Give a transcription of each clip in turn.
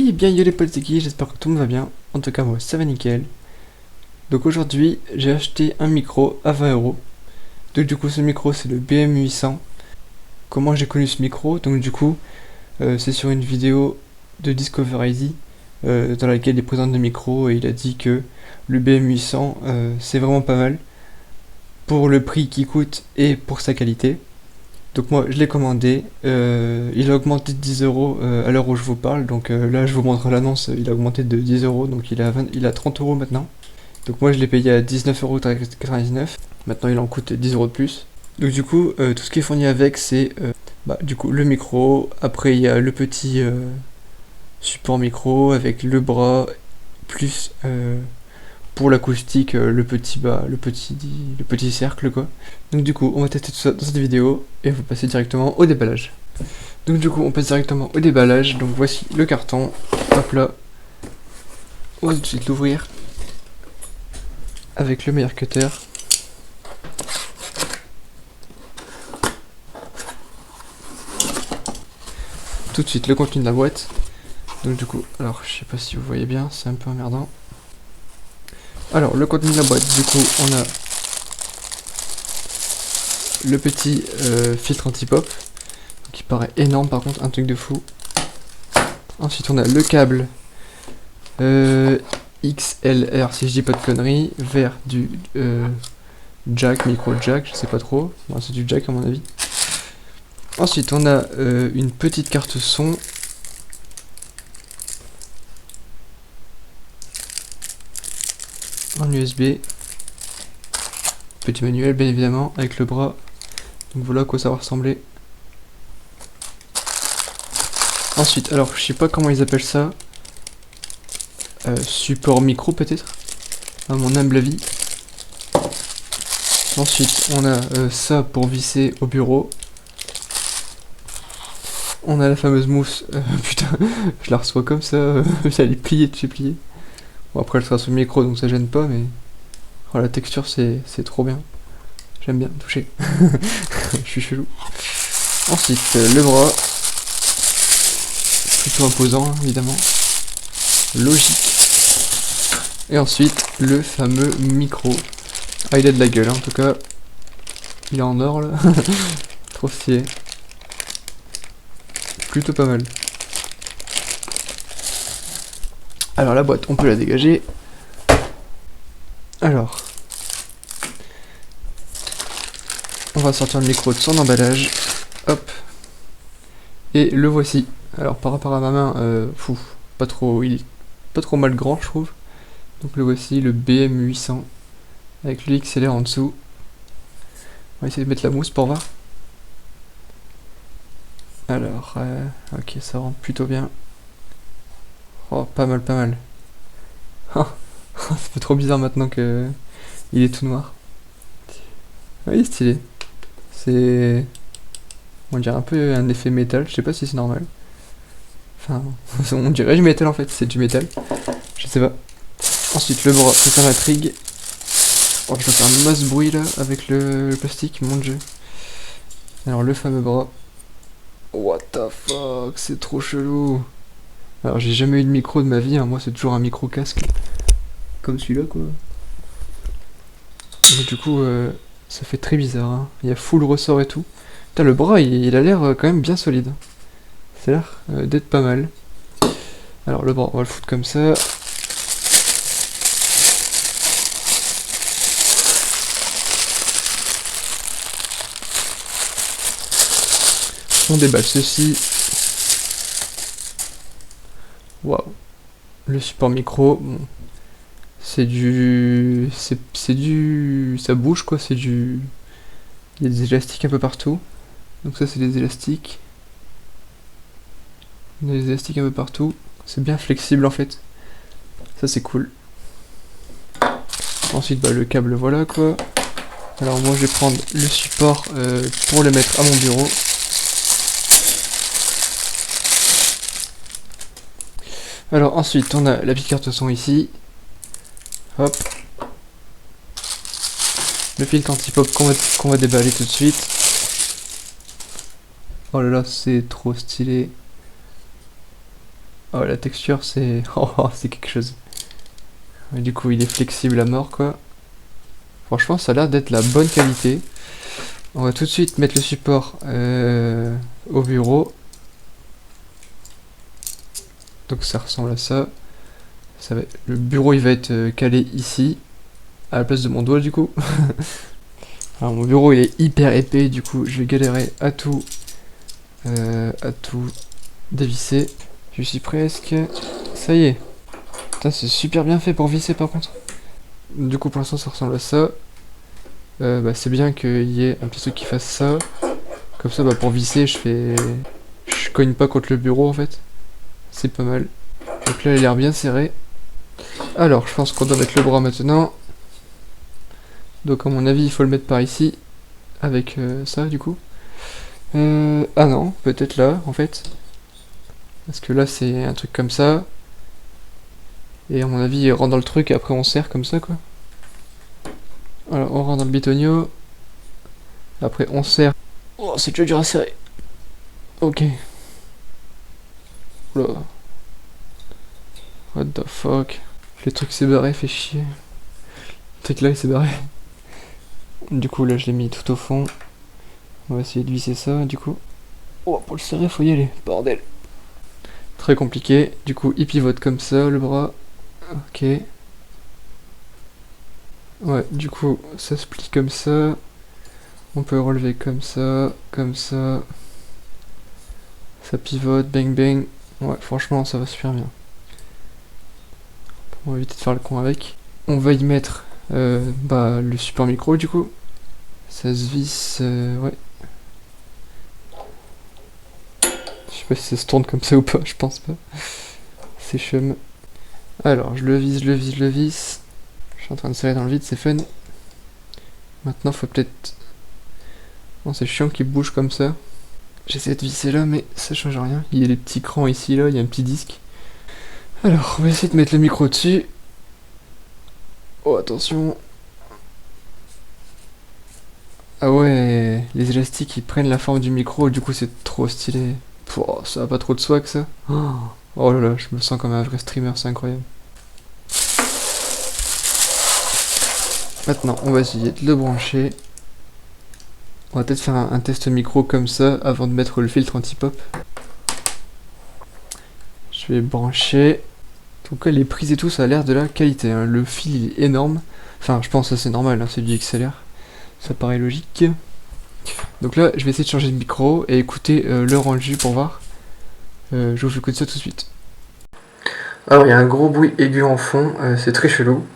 Oui, bien yo les potes, j'espère que tout le monde va bien. En tout cas, moi, ça va nickel. Donc aujourd'hui, j'ai acheté un micro à 20 €. Donc du coup, ce micro, c'est le BM800. Comment j'ai connu ce micro? Donc du coup, c'est sur une vidéo de Discover Easy, dans laquelle il présente le micro et il a dit que le BM800, c'est vraiment pas mal pour le prix qu'il coûte et pour sa qualité. Donc moi je l'ai commandé, il a augmenté de 10 € à l'heure où je vous parle, donc là je vous montre l'annonce, il a augmenté de 10 €, donc il a 30 € maintenant. Donc moi je l'ai payé à 19,99 €, maintenant il en coûte 10 € de plus. Donc du coup tout ce qui est fourni avec c'est du coup le micro, après il y a le petit support micro avec le bras, plus pour l'acoustique, le petit cercle quoi. Donc du coup on va tester tout ça dans cette vidéo et on va passer directement au déballage. Donc du coup on passe directement au déballage. Donc voici le carton. Hop là. On va tout de suite l'ouvrir avec le meilleur cutter. Tout de suite le contenu de la boîte. Donc du coup, alors je sais pas si vous voyez bien, c'est un peu emmerdant. Alors le contenu de la boîte, du coup on a le petit filtre anti-pop, qui paraît énorme par contre, un truc de fou. Ensuite on a le câble XLR, si je dis pas de conneries, vers du jack, micro jack, je sais pas trop, bon, c'est du jack à mon avis. Ensuite on a une petite carte son. En USB. Petit manuel bien évidemment, avec le bras. Donc voilà à quoi ça va ressembler. Ensuite, alors je sais pas comment ils appellent ça. Support micro peut-être, à mon humble avis. Ensuite on a ça pour visser au bureau. On a la fameuse mousse, putain, je la reçois comme ça, elle est pliée de chez pliée. Bon après elle sera sous le micro donc ça gêne pas, mais oh, la texture c'est trop bien. J'aime bien toucher. Je suis chelou. Ensuite le bras, plutôt imposant hein, évidemment. Logique. Et ensuite le fameux micro. Ah il a de la gueule hein, en tout cas. Il est en or là. Trop stylé. Plutôt pas mal. Alors la boîte on peut la dégager. Alors on va sortir le micro de son emballage. Hop. Et le voici. Alors par rapport à ma main, il est pas trop mal grand je trouve. Donc le voici, le BM800 avec le XLR en dessous. On va essayer de mettre la mousse pour voir. Alors, ok, ça rentre plutôt bien. Oh, pas mal, pas mal. Ça fait trop bizarre maintenant que il est tout noir. Oui, stylé. C'est, on dirait un peu un effet métal. Je sais pas si c'est normal. Enfin, on dirait du métal en fait. C'est du métal. Je sais pas. Ensuite, le bras, c'est ça l'intrigue. Oh, je vais faire un masse bruit là avec le plastique, mon dieu. Alors, le fameux bras. What the fuck, c'est trop chelou. Alors, j'ai jamais eu de micro de ma vie, hein. Moi, c'est toujours un micro casque. Comme celui-là, quoi. Mais du coup, ça fait très bizarre. Hein. Il y a full ressort et tout. Putain, le bras, il a l'air quand même bien solide. Ça a l'air d'être pas mal. Alors, le bras, on va le foutre comme ça. On déballe ceci. Waouh. Le support micro, bon, c'est du... ça bouge quoi, c'est du... Il y a des élastiques un peu partout. Donc ça c'est des élastiques. Il y a des élastiques un peu partout. C'est bien flexible en fait. Ça c'est cool. Ensuite le câble voilà quoi. Alors moi je vais prendre le support pour le mettre à mon bureau. Alors ensuite on a la petite carte son ici. Hop. Le filtre anti-pop qu'on va déballer tout de suite. Oh là là, c'est trop stylé. Oh, la texture, c'est... Oh, c'est quelque chose. Et du coup, il est flexible à mort, quoi. Franchement, ça a l'air d'être la bonne qualité. On va tout de suite mettre le support au bureau. Donc ça ressemble à ça. Le bureau, il va être calé ici, à la place de mon doigt, du coup. Alors, mon bureau, il est hyper épais, du coup, je vais galérer à tout dévisser. Je suis presque... Ça y est. Putain, c'est super bien fait pour visser, par contre. Du coup, pour l'instant, ça ressemble à ça. C'est bien qu'il y ait un petit truc qui fasse ça. Comme ça, pour visser, je cogne pas contre le bureau, en fait. C'est pas mal. Donc là, il a l'air bien serré. Alors, je pense qu'on doit mettre le bras maintenant. Donc, à mon avis, il faut le mettre par ici. Avec ça, du coup. Ah non, peut-être là, en fait. Parce que là, c'est un truc comme ça. Et à mon avis, il rentre dans le truc et après, on serre comme ça, quoi. Alors, on rentre dans le bitonio. Après, on serre. Oh, c'est déjà dur à serrer. Ok. Oula. What the fuck. Le truc s'est barré, fait chier. Le truc là, il s'est barré. Du coup, là, je l'ai mis tout au fond. On va essayer de visser ça, du coup. Oh, pour le serrer, faut y aller. Bordel. Très compliqué. Du coup, il pivote comme ça, le bras. Ok. Ouais, du coup, ça se plie comme ça. On peut relever comme ça, comme ça. Ça pivote, bang bang. Ouais, franchement, ça va super bien. On va éviter de faire le con avec. On va y mettre le support micro, du coup. Ça se visse, ouais. Je sais pas si ça se tourne comme ça ou pas, je pense pas. C'est chum. Alors, je le visse, je le visse, je le visse. Je suis en train de serrer dans le vide, c'est fun. Maintenant, faut peut-être... Bon, c'est chiant qu'il bouge comme ça. J'essaie de visser là, mais ça change rien. Il y a les petits crans ici, là, il y a un petit disque. Alors, on va essayer de mettre le micro dessus. Oh, attention. Ah ouais, les élastiques, ils prennent la forme du micro, du coup, c'est trop stylé. Pouah, ça a pas trop de swag, ça. Oh là là, je me sens comme un vrai streamer, c'est incroyable. Maintenant, on va essayer de le brancher. On va peut-être faire un test micro comme ça avant de mettre le filtre anti-pop. Je vais brancher. En tout cas, les prises et tout, ça a l'air de la qualité, hein. Le fil il est énorme. Enfin, je pense que c'est normal, hein, c'est du XLR. Ça paraît logique. Donc là, je vais essayer de changer de micro et écouter le rendu pour voir. Je vous écoute ça tout de suite. Alors, il y a un gros bruit aigu en fond, c'est très chelou.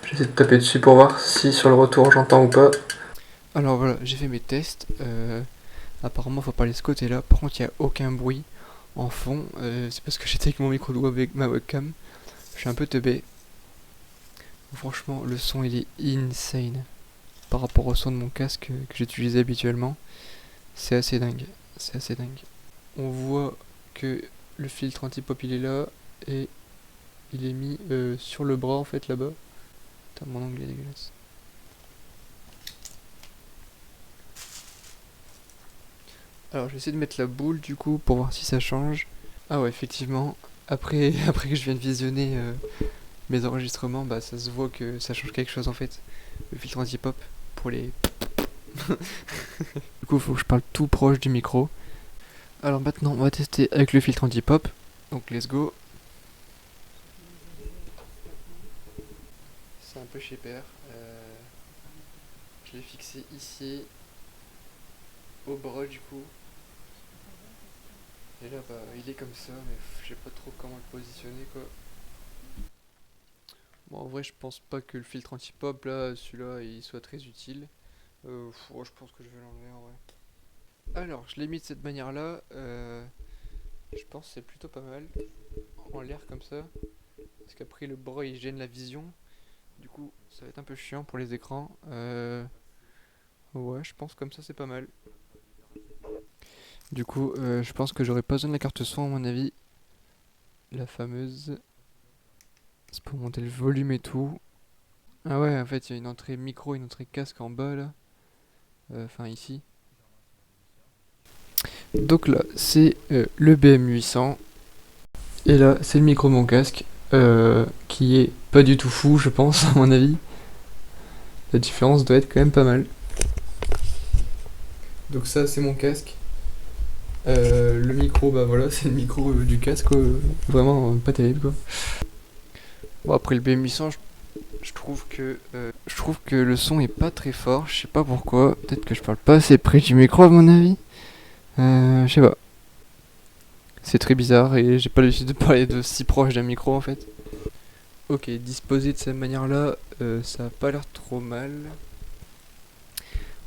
J'essaie de taper dessus pour voir si sur le retour j'entends ou pas. Alors voilà, j'ai fait mes tests. Apparemment, faut pas aller de ce côté-là. Par contre, il n'y a aucun bruit en fond. C'est parce que j'étais avec mon micro avec ma webcam. Je suis un peu teubé. Franchement, le son il est insane par rapport au son de mon casque que j'utilise habituellement. C'est assez dingue. C'est assez dingue. On voit que le filtre anti-pop il est là et il est mis sur le bras en fait là-bas. Putain, mon angle est dégueulasse. Alors je vais essayer de mettre la boule du coup pour voir si ça change. Ah ouais, effectivement, après que je viens de visionner mes enregistrements, bah ça se voit que ça change quelque chose en fait. Le filtre anti-pop pour les... Du coup, il faut que je parle tout proche du micro. Alors maintenant, on va tester avec le filtre anti-pop. Donc let's go. C'est un peu chez Père. Je l'ai fixé ici, au bras du coup. Et là, il est comme ça, mais je sais pas trop comment le positionner quoi. Bon, en vrai, je pense pas que le filtre anti-pop là, celui-là, il soit très utile. Je pense que je vais l'enlever en vrai. Alors, je l'ai mis de cette manière-là. Je pense que c'est plutôt pas mal. En l'air comme ça. Parce qu'après, le bras il gêne la vision. Du coup, ça va être un peu chiant pour les écrans. Ouais, je pense comme ça, c'est pas mal. Du coup, je pense que j'aurais pas besoin de la carte son, à mon avis. La fameuse. C'est pour monter le volume et tout. Ah ouais, en fait, il y a une entrée micro, une entrée casque en bas là. Enfin, ici. Donc là, c'est le BM800. Et là, c'est le micro de mon casque, qui est pas du tout fou, je pense, à mon avis. La différence doit être quand même pas mal. Donc ça, c'est mon casque. Le micro, bah voilà, c'est le micro du casque, quoi. Vraiment pas terrible, quoi. Bon, après le BM800, je trouve que le son est pas très fort. Je sais pas pourquoi. Peut-être que je parle pas assez près du micro, à mon avis. Je sais pas. C'est très bizarre et j'ai pas l'habitude de parler de si proche d'un micro, en fait. Ok, disposé de cette manière-là, ça a pas l'air trop mal.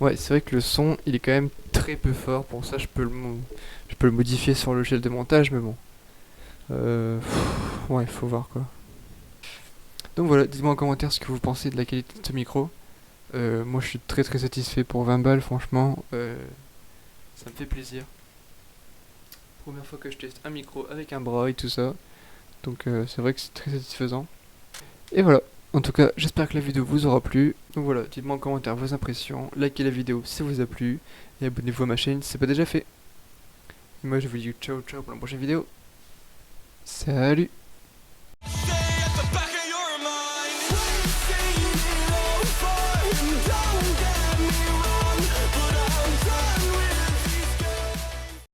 Ouais, c'est vrai que le son, il est quand même très peu fort. Pour ça, je peux le modifier sur le logiciel de montage, mais bon. Ouais, il faut voir, quoi. Donc voilà, dites-moi en commentaire ce que vous pensez de la qualité de ce micro. Moi, je suis très très satisfait pour 20 balles, franchement. Ça me fait plaisir. Première fois que je teste un micro avec un bras et tout ça. Donc c'est vrai que c'est très satisfaisant. Et voilà. En tout cas, j'espère que la vidéo vous aura plu. Donc voilà, dites-moi en commentaire vos impressions, likez la vidéo si ça vous a plu, et abonnez-vous à ma chaîne si c'est pas déjà fait. Et moi je vous dis ciao ciao pour la prochaine vidéo. Salut!